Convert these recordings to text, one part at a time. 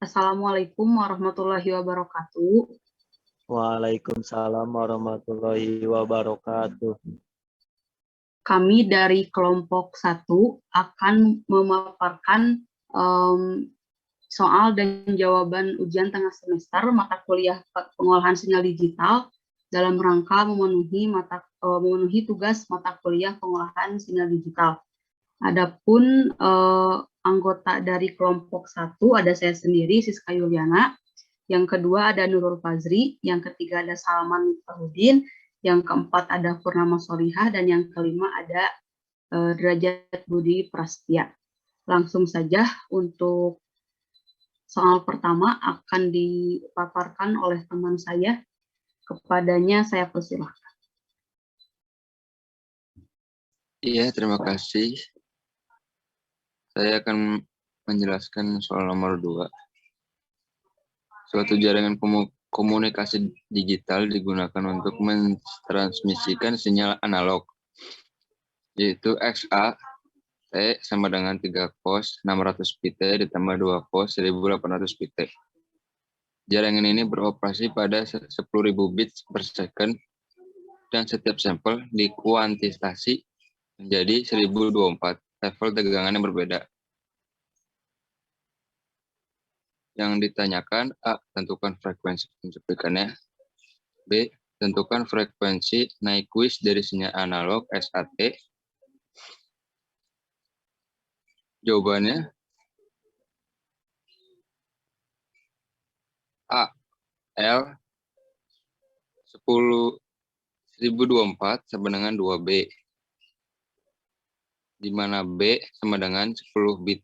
Assalamualaikum warahmatullahi wabarakatuh. Waalaikumsalam warahmatullahi wabarakatuh. Kami dari kelompok 1 akan memaparkan soal dan jawaban ujian tengah semester mata kuliah pengolahan sinyal digital dalam rangka memenuhi tugas mata kuliah pengolahan sinyal digital. Adapun anggota dari kelompok 1 ada saya sendiri, Siska Yuliana. Yang kedua ada Nurul Fazri, yang ketiga ada Salman Miftahudin, yang keempat ada Purnama Solihah, dan yang kelima ada Derajat Budi Prasetya. Langsung saja untuk soal pertama akan dipaparkan oleh teman saya. Kepadanya saya persilahkan. Iya, terima kasih. Saya akan menjelaskan soal nomor 2. Suatu jaringan komunikasi digital digunakan untuk mentransmisikan sinyal analog, yaitu XA T sama dengan 3 cos 600 pt ditambah 2 cos 1800 pt. Jaringan ini beroperasi pada 10.000 bits per second dan setiap sampel dikuantitasi menjadi 1024 level tegangan yang berbeda. Yang ditanyakan A. Tentukan frekuensi pencuplikannya. B. Tentukan frekuensi Nyquist dari sinyal analog SAT. Jawabannya A. L 1024 sama dengan 2B, di mana B sama dengan 10 bit.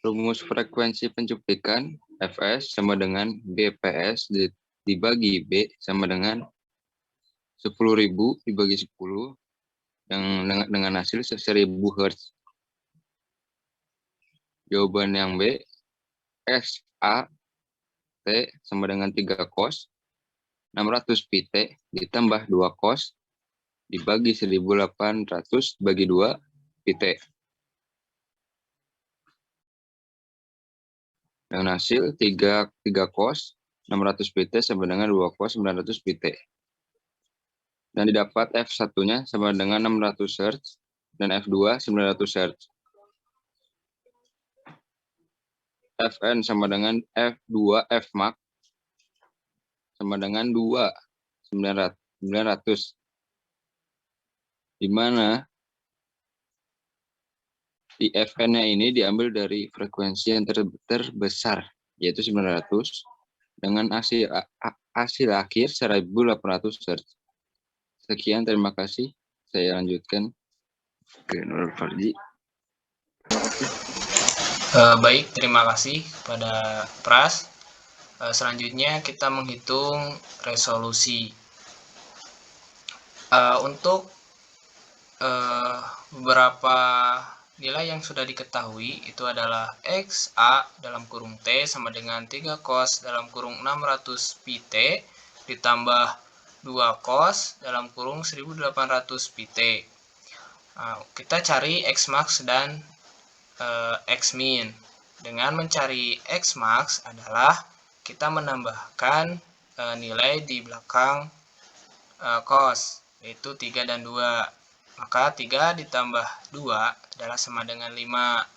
Rumus frekuensi pencuplikan Fs sama dengan BPS dibagi B sama dengan 10.000 dibagi 10 dengan hasil 1000 Hz. Jawaban yang B, SA T sama dengan 3 cos 600 pt ditambah 2 cos dibagi 1800 bagi 2 pt. Dengan hasil 3 cos 600 pt sama dengan 2 cos 900 pt. Dan didapat F1-nya sama dengan 600 Hz dan F2 900 Hz. Fn sama dengan F2 Fmax sama dengan 2 900. Di mana di Fn-nya ini diambil dari frekuensi yang terbesar, yaitu 900, dengan hasil akhir 1800 Hz. Sekian, terima kasih. Saya lanjutkan ke Nurul Farji. Baik, terima kasih kepada Pras. Selanjutnya kita menghitung resolusi. Untuk beberapa nilai yang sudah diketahui itu adalah XA dalam kurung T sama dengan 3 cos dalam kurung 600 pt ditambah 2 cos dalam kurung 1800 pt. Kita cari Xmax dan Xmin. Dengan mencari Xmax adalah kita menambahkan nilai di belakang cos, yaitu 3 dan 2. Maka 3 ditambah 2 adalah sama dengan 5.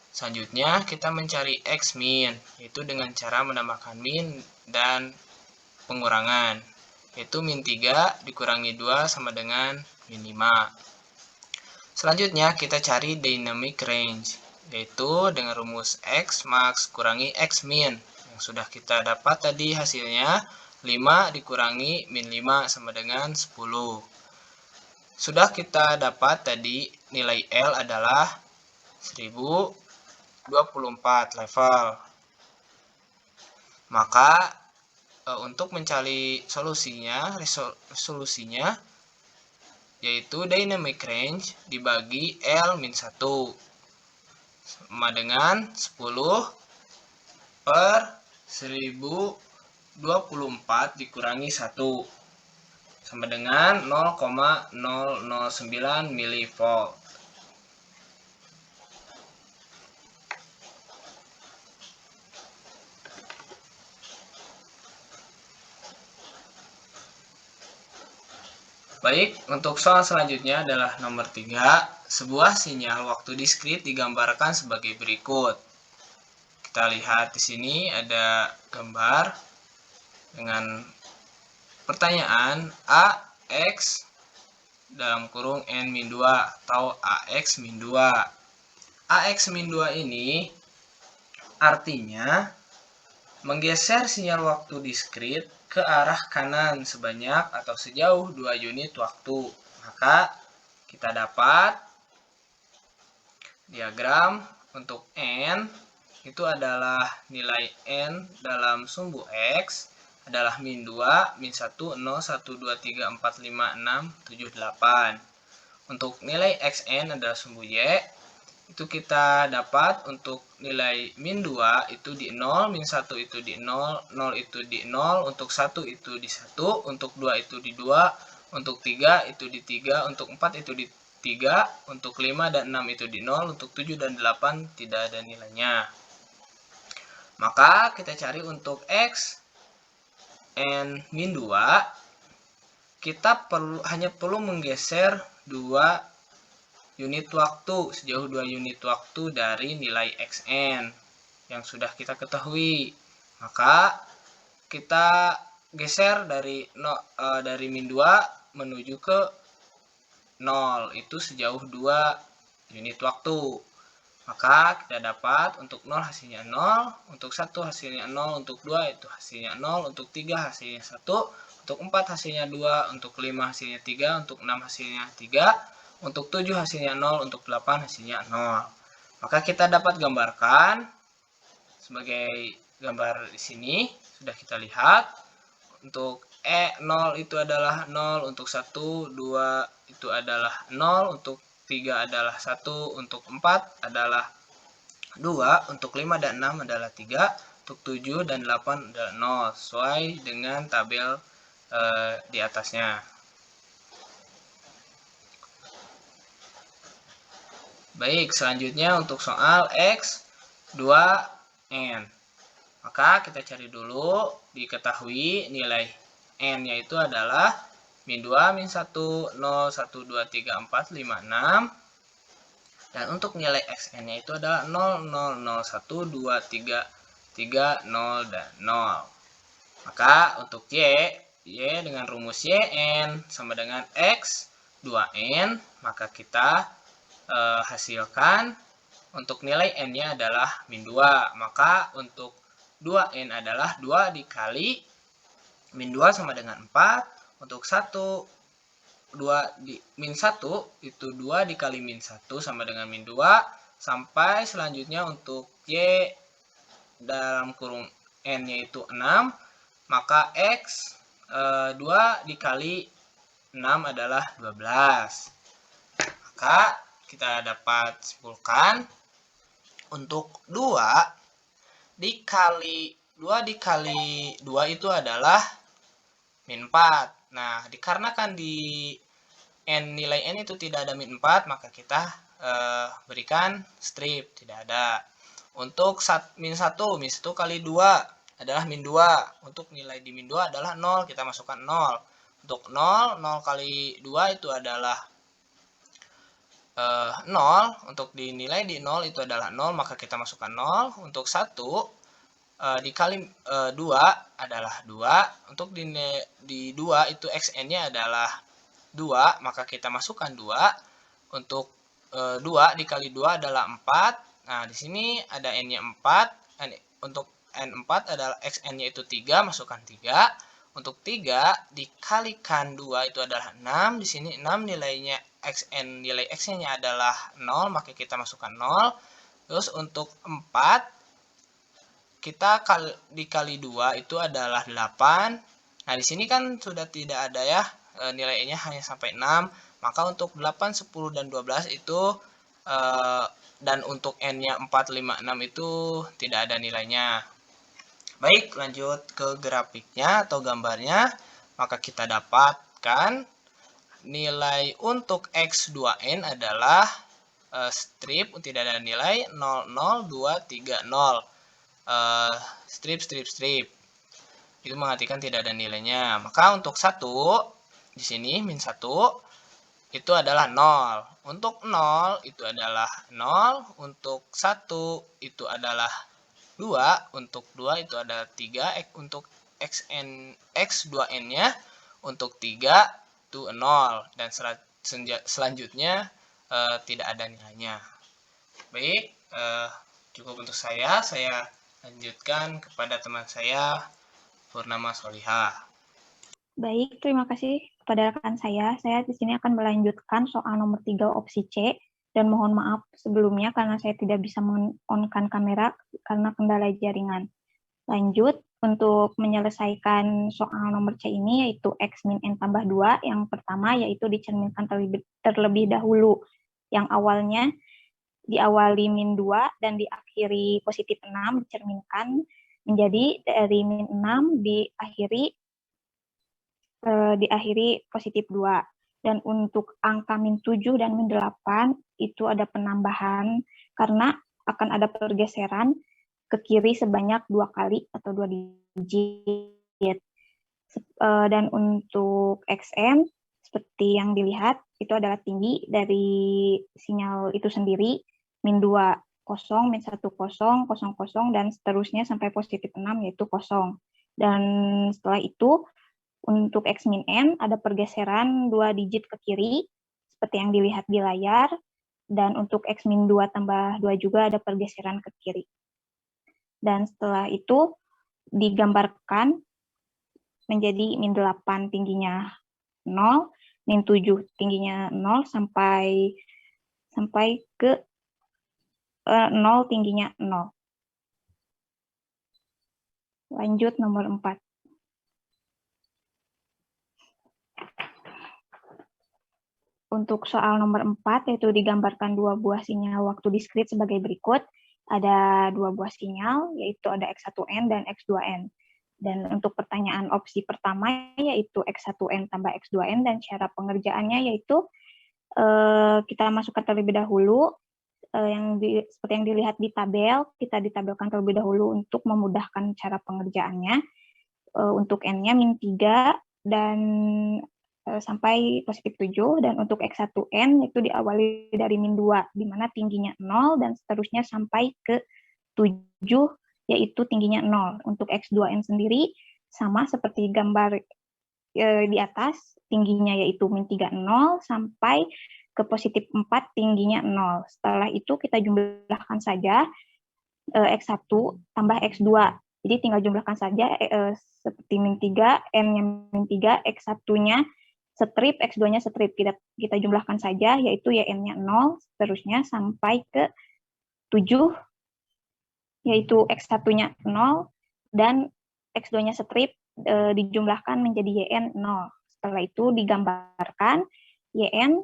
Selanjutnya kita mencari Xmin, yaitu dengan cara menambahkan min dan pengurangan, yaitu min 3 dikurangi 2 sama dengan min 5. Selanjutnya kita cari dynamic range, yaitu dengan rumus Xmax kurangi Xmin, yang sudah kita dapat tadi hasilnya 5 dikurangi min 5 sama dengan 10. Sudah kita dapat tadi nilai L adalah 1024 level. Maka untuk mencari resolusinya yaitu dynamic range dibagi L-1 sama dengan 10 per 1024 dikurangi 1 sama dengan 0,009 mV. Baik, untuk soal selanjutnya adalah nomor 3. Sebuah sinyal waktu diskrit digambarkan sebagai berikut. Kita lihat di sini ada gambar dengan pertanyaan AX dalam kurung N-2 atau AX-2. AX-2 ini artinya menggeser sinyal waktu diskrit ke arah kanan sebanyak atau sejauh 2 unit waktu. Maka kita dapat diagram untuk N itu adalah nilai N dalam sumbu X adalah min 2, min 1, 0, 1, 2, 3, 4, 5, 6, 7, 8. Untuk nilai Xn adalah sumbu Y, itu kita dapat untuk nilai min 2 itu di 0, min 1 itu di 0, 0 itu di 0, untuk 1 itu di 1, untuk 2 itu di 2, untuk 3 itu di 3, untuk 4 itu di 3, untuk 5 dan 6 itu di 0, untuk 7 dan 8 tidak ada nilainya. Maka kita cari untuk X N min 2, kita hanya perlu menggeser 2 unit waktu, sejauh 2 unit waktu dari nilai Xn yang sudah kita ketahui. Maka kita geser dari min 2 menuju ke 0, itu sejauh 2 unit waktu. Maka kita dapat untuk 0 hasilnya 0, untuk 1 hasilnya 0, untuk 2 itu hasilnya 0, untuk 3 hasilnya 1, untuk 4 hasilnya 2, untuk 5 hasilnya 3, untuk 6 hasilnya 3, untuk 7 hasilnya 0, untuk 8 hasilnya 0. Maka kita dapat gambarkan sebagai gambar di sini, sudah kita lihat. Untuk 0 itu adalah 0, untuk 1, 2 itu adalah 0, untuk 3 adalah 1, untuk 4 adalah 2, untuk 5 dan 6 adalah 3, untuk 7 dan 8 adalah 0, sesuai dengan tabel di atasnya. Baik, selanjutnya untuk soal X 2N. Maka kita cari dulu, diketahui nilai N yaitu adalah min 2, min 1, 0, 1, 2, 3, 4, 5, 6. Dan untuk nilai Xn-nya itu adalah 0, 0, 0, 1, 2, 3, 3, 0, dan 0. Maka untuk Y dengan rumus YN sama dengan X 2N, maka kita hasilkan untuk nilai N-nya adalah min 2. Maka untuk 2N adalah 2 dikali min 2 sama dengan 4. Untuk 2 min 1 itu 2 dikali min 1 sama dengan min 2. Sampai selanjutnya untuk Y dalam kurung N-nya itu 6. Maka X 2 dikali 6 adalah 12. Maka kita dapat simpulkan untuk 2 dikali 2 itu adalah min 4. Nah, dikarenakan di nilai N itu tidak ada min 4, maka kita berikan strip, tidak ada. Untuk min 1 kali 2 adalah min 2. Untuk nilai di min 2 adalah 0, kita masukkan 0. Untuk 0 kali 2 itu adalah 0, untuk dinilai di 0 itu adalah 0, maka kita masukkan 0. Untuk 1 dikali 2 adalah 2. Untuk di 2 itu Xn-nya adalah 2, maka kita masukkan 2. Untuk 2 dikali 2 adalah 4. Nah, di sini ada N-nya 4. Untuk N4 adalah Xn-nya itu 3, masukkan 3. Untuk 3 dikalikan 2 itu adalah 6. Di sini 6 nilainya Xn, nilai Xn-nya adalah 0, maka kita masukkan 0. Terus untuk 4 kita dikali 2 itu adalah 8. Nah, di sini kan sudah tidak ada ya, nilainya hanya sampai 6. Maka untuk 8, 10, dan 12 itu dan untuk N-nya 4, 5, 6 itu tidak ada nilainya. Baik, lanjut ke grafiknya atau gambarnya. Maka kita dapatkan nilai untuk X2N adalah strip tidak ada nilai 0, 0, 2, 3, 0. Strip itu mengartikan tidak ada nilainya. Maka untuk 1 di sini min 1 itu adalah 0. Untuk 0 itu adalah 0, untuk 1 itu adalah 2, untuk 2 itu ada 3, untuk x2n-nya untuk 3 itu 0, dan selanjutnya tidak ada nilainya. Baik, cukup untuk saya lanjutkan kepada teman saya, Purnama Solihah. Baik, terima kasih kepada rekan saya. Saya di sini akan melanjutkan soal nomor 3 opsi C, dan mohon maaf sebelumnya karena saya tidak bisa men-on-kan kamera karena kendala jaringan. Lanjut, untuk menyelesaikan soal nomor C ini yaitu X min N tambah 2, yang pertama yaitu dicerminkan terlebih dahulu. Yang awalnya diawali min 2 dan diakhiri positif 6 dicerminkan menjadi dari min 6 diakhiri positif 2. Dan untuk angka min 7 dan min 8 itu ada penambahan karena akan ada pergeseran ke kiri sebanyak 2 kali atau 2 digit. Dan untuk XM seperti yang dilihat itu adalah tinggi dari sinyal itu sendiri, min 2 0, min 1 0, 0, 0, dan seterusnya sampai positif 6 yaitu 0. Dan setelah itu untuk X min N ada pergeseran 2 digit ke kiri, seperti yang dilihat di layar, dan untuk X min 2 tambah 2 juga ada pergeseran ke kiri. Dan setelah itu digambarkan menjadi min 8 tingginya 0, min 7 tingginya 0, sampai ke 0 tingginya 0. Lanjut nomor 4. Untuk soal nomor 4, yaitu digambarkan 2 buah sinyal waktu diskrit sebagai berikut. Ada 2 buah sinyal, yaitu ada X1N dan X2N. Dan untuk pertanyaan opsi pertama, yaitu X1N tambah X2N, dan cara pengerjaannya yaitu kita masukkan terlebih dahulu, seperti yang dilihat di tabel, kita ditabelkan terlebih dahulu untuk memudahkan cara pengerjaannya. Untuk N-nya min 3 dan sampai positif 7, dan untuk X1N itu diawali dari min 2, di mana tingginya 0, dan seterusnya sampai ke 7, yaitu tingginya 0. Untuk X2N sendiri, sama seperti gambar di atas, tingginya yaitu min 3, 0, sampai ke positif 4, tingginya 0. Setelah itu kita jumlahkan saja X1 tambah X2. Jadi tinggal jumlahkan saja seperti min 3, N-nya min 3, X1-nya strip, X2-nya strip. Kita jumlahkan saja, yaitu YN-nya 0, seterusnya sampai ke 7, yaitu X1-nya 0, dan X2-nya strip dijumlahkan menjadi YN 0. Setelah itu digambarkan YN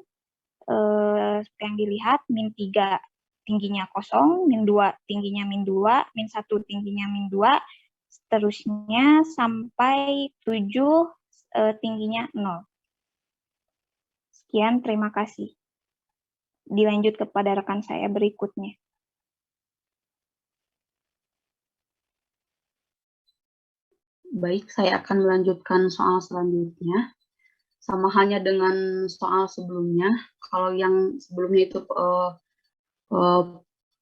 seperti yang dilihat, min 3 tingginya 0, min 2 tingginya min 2, min 1 tingginya min 2, seterusnya sampai 7 tingginya 0. Sekian, terima kasih. Dilanjut kepada rekan saya berikutnya. Baik, saya akan melanjutkan soal selanjutnya. Sama halnya dengan soal sebelumnya, kalau yang sebelumnya itu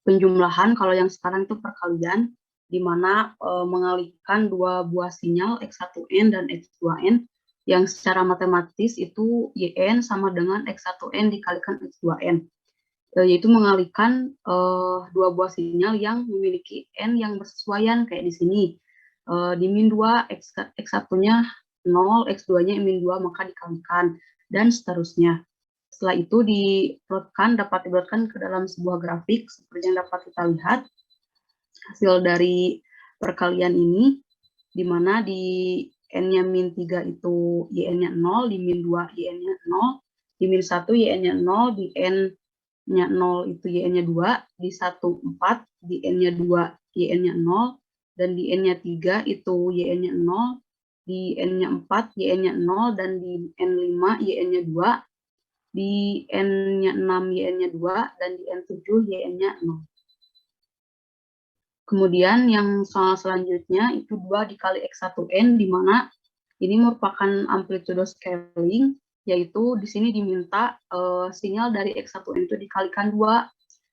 penjumlahan, kalau yang sekarang itu perkalian, di mana mengalihkan 2 buah sinyal X1N dan X2N, yang secara matematis itu YN sama dengan X1N dikalikan X2N, yaitu mengalihkan 2 buah sinyal yang memiliki N yang bersesuaian, kayak di sini. Di min 2, X1-nya 0, X2-nya min 2, maka dikalikan, dan seterusnya. Setelah itu dapat diplotkan ke dalam sebuah grafik, seperti yang dapat kita lihat. Hasil dari perkalian ini, di mana di N-nya min 3 itu YN-nya 0, di min 2 YN-nya 0, di min 1 YN-nya 0, di N-nya 0 itu YN-nya 2, di 1 4, di N-nya 2 YN-nya 0, dan di N-nya 3 itu YN-nya 0, di N-nya 4 YN-nya 0, dan di N5 YN-nya 2, di N-nya 6 YN-nya 2, dan di N7 YN-nya 0. Kemudian yang soal selanjutnya itu 2 dikali X1N, di mana Ini merupakan amplitude scaling, yaitu di sini diminta sinyal dari X1N itu dikalikan 2.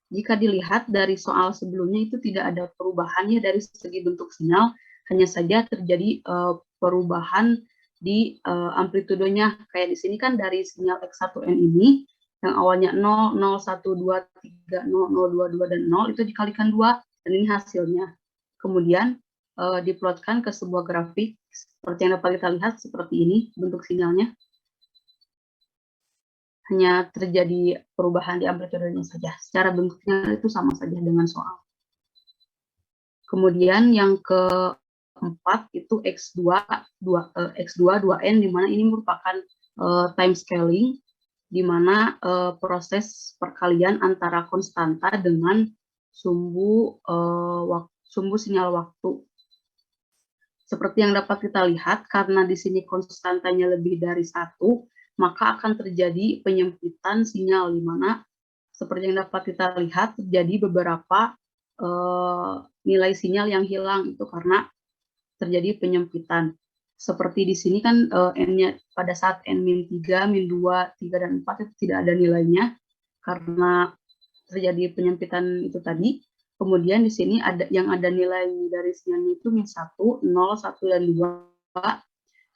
Jika dilihat dari soal sebelumnya itu tidak ada perubahan ya dari segi bentuk sinyal, hanya saja terjadi perubahan di amplitudenya. Kayak di sini kan dari sinyal X1N ini, yang awalnya 0, 0, 1, 2, 3, 0, 0, 2, 2, dan 0, itu dikalikan 2, dan ini hasilnya. Kemudian diplotkan ke sebuah grafik, seperti yang dapat kita lihat, seperti ini bentuk sinyalnya. Hanya terjadi perubahan di amplitudenya saja. Secara bentuknya itu sama saja dengan soal. Kemudian yang keempat itu X2, 2N, di mana ini merupakan time scaling, di mana proses perkalian antara konstanta dengan sumbu sinyal waktu. Seperti yang dapat kita lihat, karena di sini konstantanya lebih dari 1, maka akan terjadi penyempitan sinyal, di mana seperti yang dapat kita lihat terjadi beberapa nilai sinyal yang hilang, itu karena terjadi penyempitan. Seperti di sini kan N-nya pada saat N-3, -2, 3, dan 4 itu tidak ada nilainya karena terjadi penyempitan itu tadi. Kemudian di sini yang ada nilai dari sinyalnya itu -1, 0, 1, dan 2.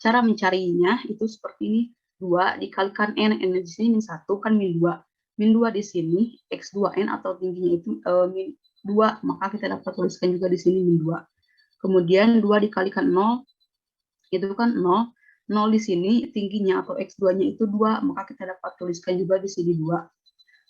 Cara mencarinya itu seperti ini. 2 dikalikan N di sini -1 kan -2. -2 di sini X2N atau tingginya itu -2, maka kita dapat tuliskan juga di sini -2. Kemudian 2 dikalikan 0, itu kan 0. 0 di sini tingginya atau X2-nya itu 2, maka kita dapat tuliskan juga di sini 2.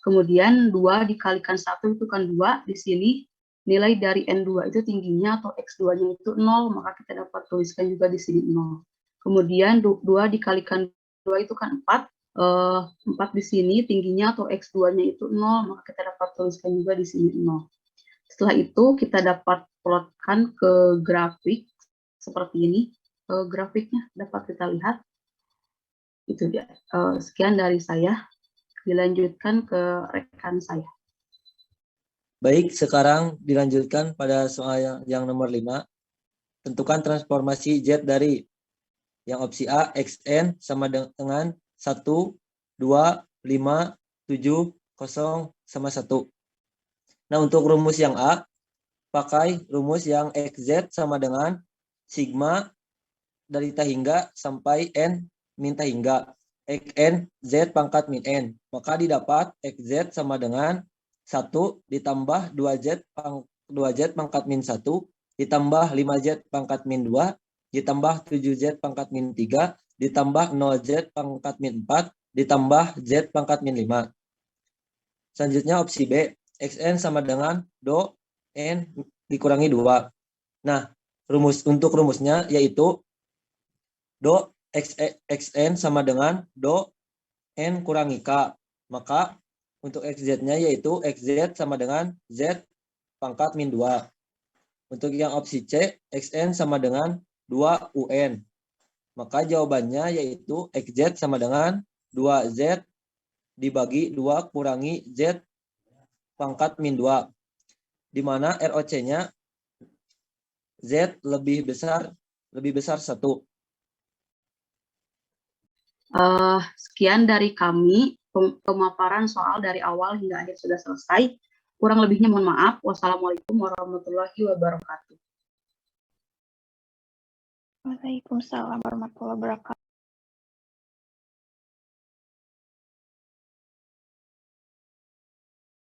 Kemudian 2 dikalikan 1 itu kan 2, di sini nilai dari N2 itu tingginya atau X2-nya itu 0, maka kita dapat tuliskan juga di sini 0. Kemudian 2 dikalikan 2 itu kan 4, 4 di sini tingginya atau X2-nya itu 0, maka kita dapat tuliskan juga di sini 0. Setelah itu kita dapat plotkan ke grafik seperti ini. Grafiknya dapat kita lihat. Itu dia. Sekian dari saya. Dilanjutkan ke rekan saya. Baik, sekarang dilanjutkan pada soal yang nomor 5. Tentukan transformasi Z dari yang opsi A, XN sama dengan 1, 2, 5, 7, 0, sama 1. Nah, untuk rumus yang A, pakai rumus yang XZ sama dengan sigma dari ta hingga sampai N min ta hingga. Xn Z pangkat min N. Maka didapat XZ sama dengan 1 ditambah 2Z pangkat min 1 ditambah 5Z pangkat min 2 ditambah 7Z pangkat min 3 ditambah 0Z pangkat min 4 ditambah Z pangkat min 5. Selanjutnya opsi B, Xn sama dengan do N dikurangi 2. Nah, untuk rumusnya yaitu do Xn sama dengan do N kurangi K. Maka untuk XZ-nya yaitu XZ sama dengan Z pangkat min 2. Untuk yang opsi C, Xn sama dengan 2 UN. Maka jawabannya yaitu XZ sama dengan 2Z dibagi 2 kurangi Z pangkat min 2. Di mana ROC-nya Z lebih besar 1. Sekian dari kami, pemaparan soal dari awal hingga akhir sudah selesai. Kurang lebihnya mohon maaf. Wassalamualaikum warahmatullahi wabarakatuh. Waalaikumsalam warahmatullahi wabarakatuh.